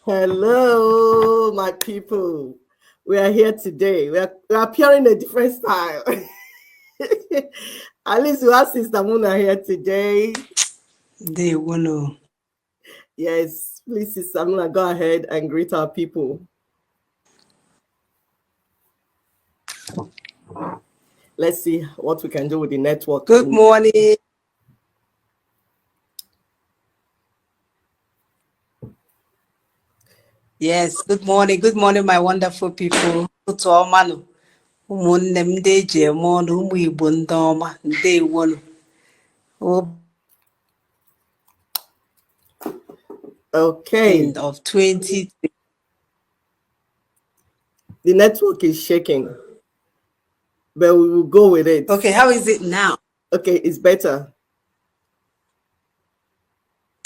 Hello, my people. We are here today. We are appearing a different style. At least we have Sister Muna here today. They wanna. Yes, please, Sister Muna, go ahead and greet our people. Let's see what we can do with the network. Good morning. Yes, good morning. Good morning, my wonderful people. Ụtụ ọma nụ. Ụmụnne m ndị eji eme ọnụ, ụmụ Igbo ndị ọma, ndewonu. Okay. Of 2020. The network is shaking, but we will go with it. Okay, how is it now? Okay, it's better.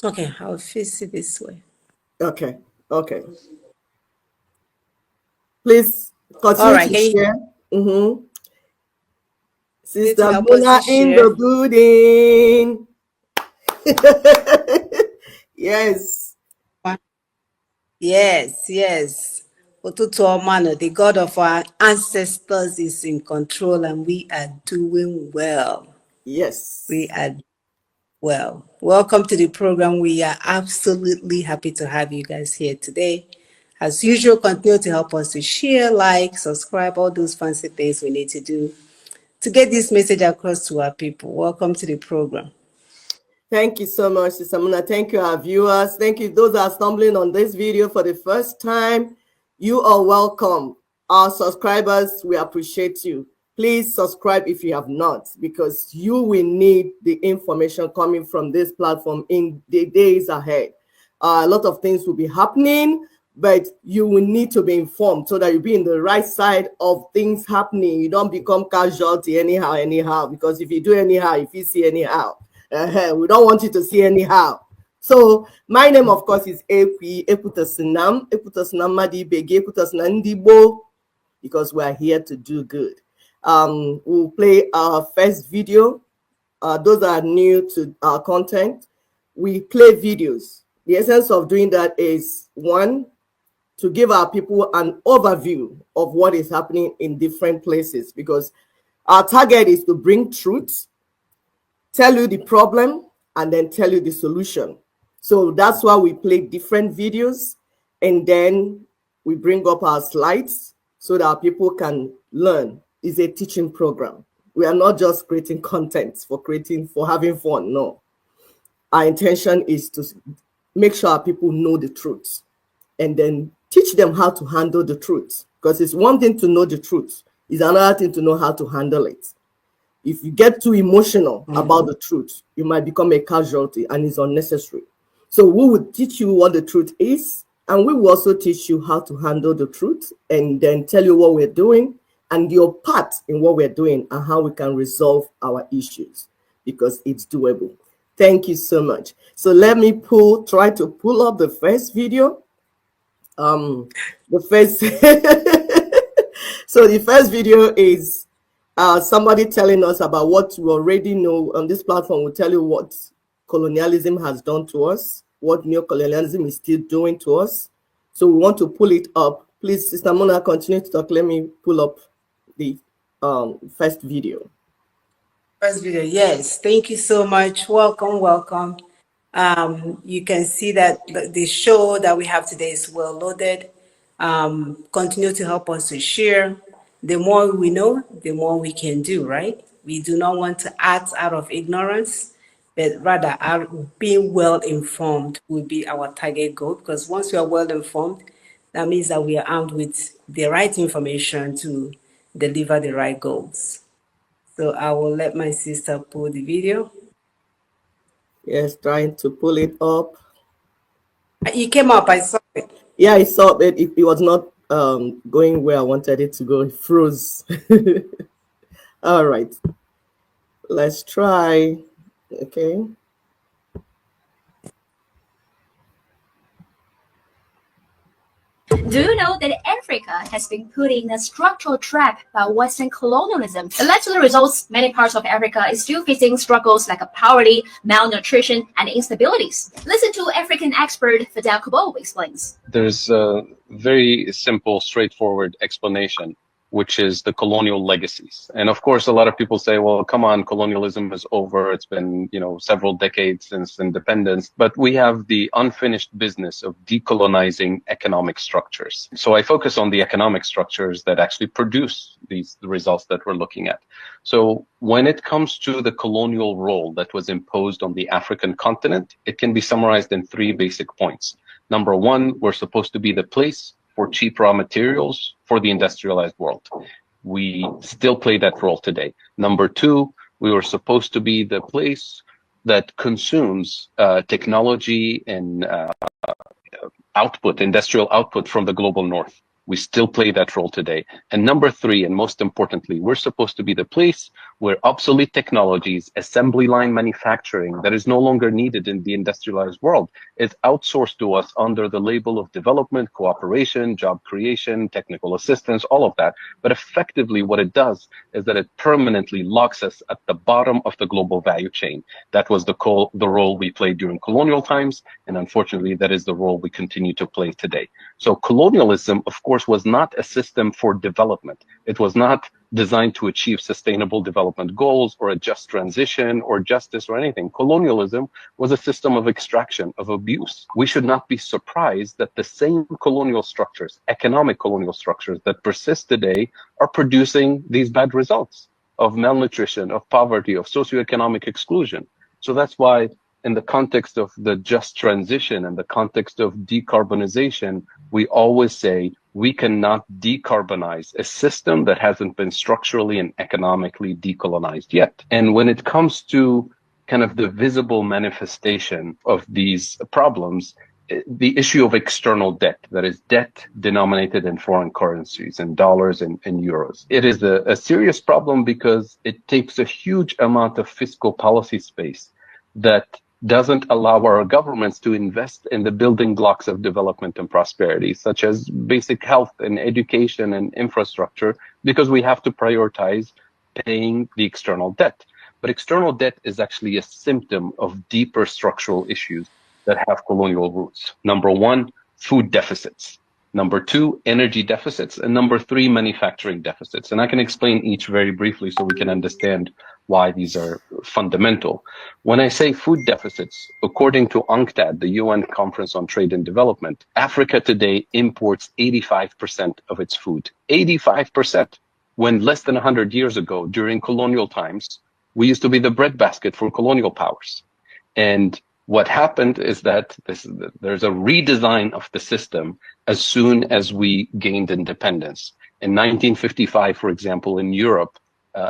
Okay, I'll face it this way. Okay. Please continue to share. Sister Muna in the building. Yes. Yes. Ụtụtụ ọma nụ, the God of our ancestors is in control and we are doing well. Yes. We are well. Welcome to the program. We are absolutely happy to have you guys here today. As usual, continue to help us to share, like, subscribe, all those fancy things we need to do to get this message across to our people. Welcome to the program. Thank you so much, Sister Muna. Thank you, our viewers. Thank you, those that are stumbling on this video for the first time. You are welcome. Our subscribers, we appreciate you. Please subscribe if you have not, because you will need the information coming from this platform in the days ahead. A lot of things will be happening, but you will need to be informed so that you be in the right side of things happening. You don't become casualty anyhow, because if you do anyhow, if you see anyhow, we don't want you to see anyhow. So my name, of course, is Ekwi Eputasinam Madibege Eputasinandibo, because we are here to do good. We'll play our first video. Those that are new to our content, we play videos. The essence of doing that is, one, to give our people an overview of what is happening in different places, because our target is to bring truth, tell you the problem, and then tell you the solution. So that's why we play different videos, and then we bring up our slides so that our people can learn. It's a teaching program. We are not just creating content for having fun. No. Our intention is to make sure our people know the truth and then teach them how to handle the truth. Because it's one thing to know the truth, it's another thing to know how to handle it. If you get too emotional about the truth, you might become a casualty, and it's unnecessary. So we will teach you what the truth is, and we will also teach you how to handle the truth, and then tell you what we're doing and your part in what we're doing and how we can resolve our issues, because it's doable. Thank you so much. So let me try to pull up the first video. So the first video is somebody telling us about what we already know. On this platform will tell you what colonialism has done to us, what neocolonialism is still doing to us. So we want to pull it up. Please, Sister Mona, continue to talk. Let me pull up the first video. First video, yes. Thank you so much. Welcome. You can see that the show that we have today is well loaded. Continue to help us to share. The more we know, the more we can do, right? We do not want to act out of ignorance, but rather being well informed will be our target goal, because once we are well informed, that means that we are armed with the right information to deliver the right goals. So I will let my sister pull the video. Yes, trying to pull it up. It came up, I saw it. Yeah, I saw it. It was not going where I wanted it to go. It froze. All right. Let's try. Okay. Do you know that Africa has been put in a structural trap by Western colonialism? It led to the results many parts of Africa is still facing struggles like poverty, malnutrition, and instabilities. Listen to African expert Fidel Kubo explains. There's a very simple, straightforward explanation, which is the colonial legacies. And of course, a lot of people say, well, come on, colonialism is over. It's been, several decades since independence, but we have the unfinished business of decolonizing economic structures. So I focus on the economic structures that actually produce the results that we're looking at. So when it comes to the colonial role that was imposed on the African continent, it can be summarized in 3 basic points. Number 1, we're supposed to be the place for cheap raw materials for the industrialized world. We still play that role today. Number 2, we were supposed to be the place that consumes technology and industrial output from the global north. We still play that role today. And number 3, and most importantly, we're supposed to be the place where obsolete technologies, assembly line manufacturing that is no longer needed in the industrialized world is outsourced to us under the label of development, cooperation, job creation, technical assistance, all of that. But effectively what it does is that it permanently locks us at the bottom of the global value chain. That was the role we played during colonial times, and unfortunately that is the role we continue to play today. So colonialism, of course, was not a system for development. It was not designed to achieve sustainable development goals or a just transition or justice or anything. Colonialism was a system of extraction, of abuse. We should not be surprised that the same colonial structures, economic colonial structures that persist today are producing these bad results of malnutrition, of poverty, of socioeconomic exclusion. So that's why in the context of the just transition and the context of decarbonization, we always say we cannot decarbonize a system that hasn't been structurally and economically decolonized yet. And when it comes to kind of the visible manifestation of these problems, the issue of external debt, that is debt denominated in foreign currencies, in dollars and euros. It is a serious problem because it takes a huge amount of fiscal policy space that doesn't allow our governments to invest in the building blocks of development and prosperity, such as basic health and education and infrastructure, because we have to prioritize paying the external debt. But external debt is actually a symptom of deeper structural issues that have colonial roots. Number 1, food deficits. Number 2, energy deficits. And number 3, manufacturing deficits. And I can explain each very briefly so we can understand why these are fundamental. When I say food deficits, according to UNCTAD, the UN Conference on Trade and Development, Africa today imports 85% of its food. 85%. When less than 100 years ago, during colonial times, we used to be the breadbasket for colonial powers. And what happened is that there's a redesign of the system as soon as we gained independence. In 1955, for example, in Europe,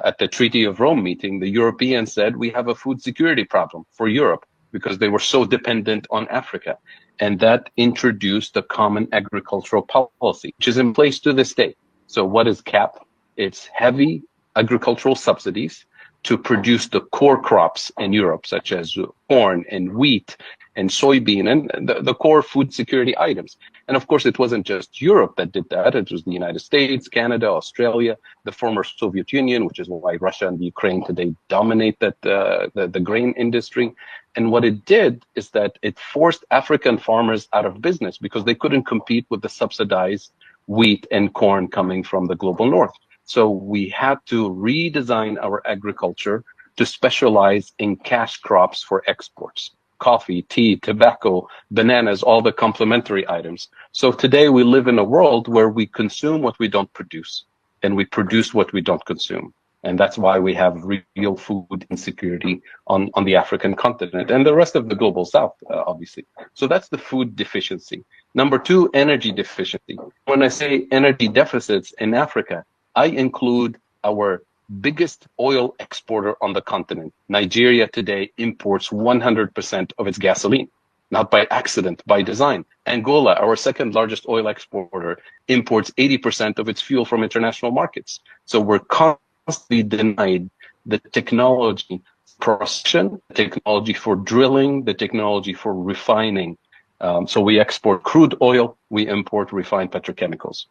at the Treaty of Rome meeting, the Europeans said we have a food security problem for Europe because they were so dependent on Africa. And that introduced the Common Agricultural Policy, which is in place to this day. So what is CAP? It's heavy agricultural subsidies to produce the core crops in Europe, such as corn and wheat and soybean and the core food security items. And of course, it wasn't just Europe that did that. It was the United States, Canada, Australia, the former Soviet Union, which is why Russia and the Ukraine today dominate the grain industry. And what it did is that it forced African farmers out of business because they couldn't compete with the subsidized wheat and corn coming from the global north. So we had to redesign our agriculture to specialize in cash crops for exports. Coffee, tea, tobacco, bananas, all the complementary items. So today we live in a world where we consume what we don't produce and we produce what we don't consume. And that's why we have real food insecurity on the African continent and the rest of the global south, obviously. So that's the food deficiency. Number 2, energy deficiency. When I say energy deficits in Africa, I include our biggest oil exporter on the continent. Nigeria today imports 100% of its gasoline, not by accident, by design. Angola, our second largest oil exporter, imports 80% of its fuel from international markets. So we're constantly denied the technology production, the technology for drilling, the technology for refining So we export crude oil, we import refined petrochemicals.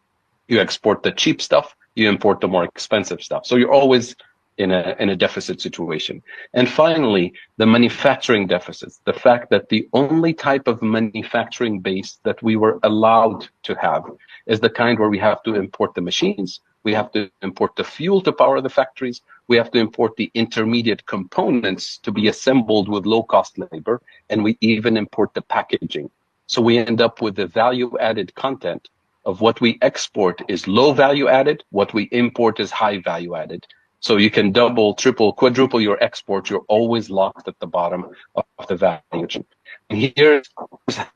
You export the cheap stuff, you import the more expensive stuff. So you're always in a deficit situation. And finally, the manufacturing deficits, the fact that the only type of manufacturing base that we were allowed to have is the kind where we have to import the machines, we have to import the fuel to power the factories, we have to import the intermediate components to be assembled with low-cost labor, and we even import the packaging. So we end up with the value-added content of what we export is low value added, what we import is high value added. So you can double, triple, quadruple your export, you're always locked at the bottom of the value chain. And here's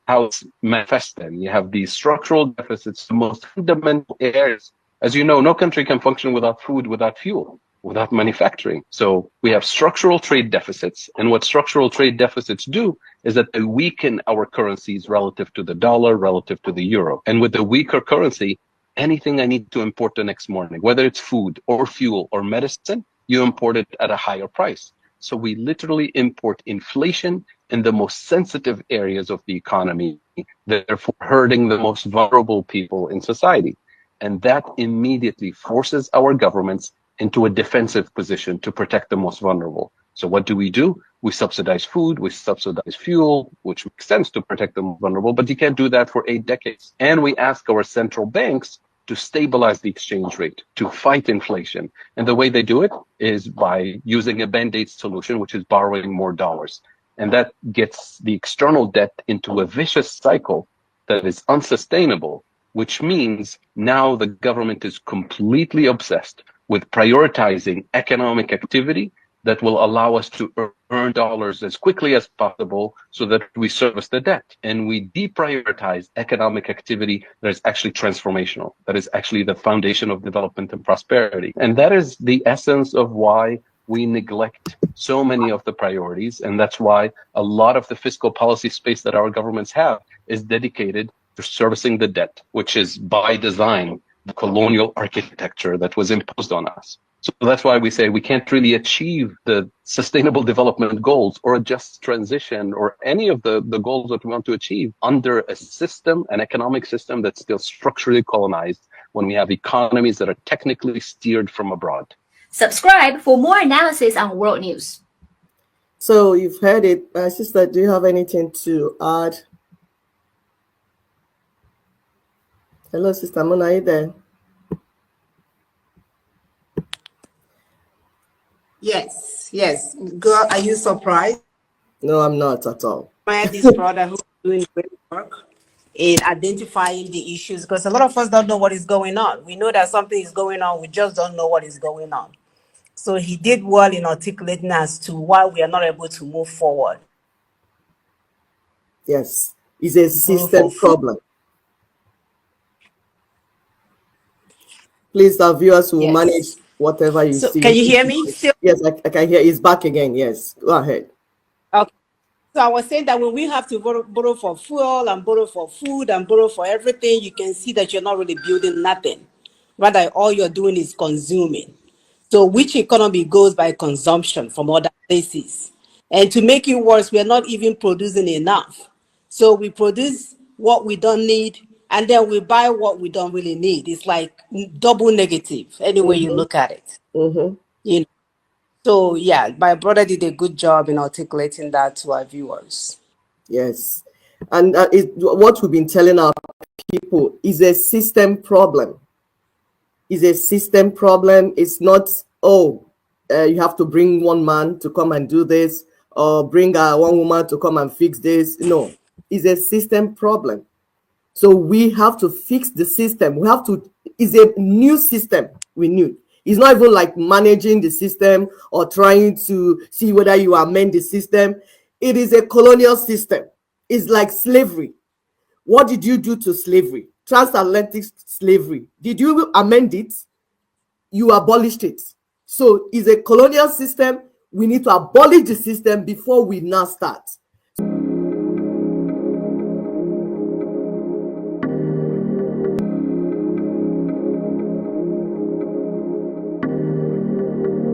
how it's manifested. You have these structural deficits, the most fundamental areas. As you know, no country can function without food, without fuel, without manufacturing. So we have structural trade deficits. And what structural trade deficits do is that they weaken our currencies relative to the dollar, relative to the euro. And with a weaker currency, anything I need to import the next morning, whether it's food or fuel or medicine, you import it at a higher price. So we literally import inflation in the most sensitive areas of the economy, therefore hurting the most vulnerable people in society. And that immediately forces our governments into a defensive position to protect the most vulnerable. So what do? We subsidize food, we subsidize fuel, which makes sense to protect the vulnerable, but you can't do that for 8 decades. And we ask our central banks to stabilize the exchange rate, to fight inflation. And the way they do it is by using a band-aid solution, which is borrowing more dollars. And that gets the external debt into a vicious cycle that is unsustainable, which means now the government is completely obsessed with prioritizing economic activity that will allow us to earn dollars as quickly as possible so that we service the debt. And we deprioritize economic activity that is actually transformational, that is actually the foundation of development and prosperity. And that is the essence of why we neglect so many of the priorities. And that's why a lot of the fiscal policy space that our governments have is dedicated to servicing the debt, which is by design the colonial architecture that was imposed on us. So that's why we say we can't really achieve the sustainable development goals or a just transition or any of the goals that we want to achieve under a system, an economic system that's still structurally colonized when we have economies that are technically steered from abroad. Subscribe for more analysis on world news. So you've heard it. Sister, do you have anything to add? Hello, Sister Mona, are you there? Yes. Girl, are you surprised? No, I'm not at all. This brother who's doing great work in identifying the issues, because a lot of us don't know what is going on. We know that something is going on, we just don't know what is going on. So he did well in articulating as to why we are not able to move forward. Yes, it's a system problem. Please, our viewers will manage whatever you see. Can you hear me still? Yes, I can hear. It's back again. Yes, go ahead. Okay. So I was saying that when we have to borrow for fuel and borrow for food and borrow for everything, you can see that you're not really building nothing. Rather, all you're doing is consuming. So which economy goes by consumption from other places? And to make it worse, we are not even producing enough. So we produce what we don't need, and then we buy what we don't really need. It's like double negative, any way you look at it. You know? So yeah, my brother did a good job in articulating that to our viewers. Yes, and what we've been telling our people is a system problem. Is a system problem. It's not, you have to bring one man to come and do this, or bring one woman to come and fix this. No, it's a system problem. So we have to fix the system. It's a new system we need. It's not even like managing the system or trying to see whether you amend the system. It is a colonial system. It's like slavery. What did you do to slavery? Transatlantic slavery. Did you amend it? You abolished it. So it's a colonial system. We need to abolish the system before we now start.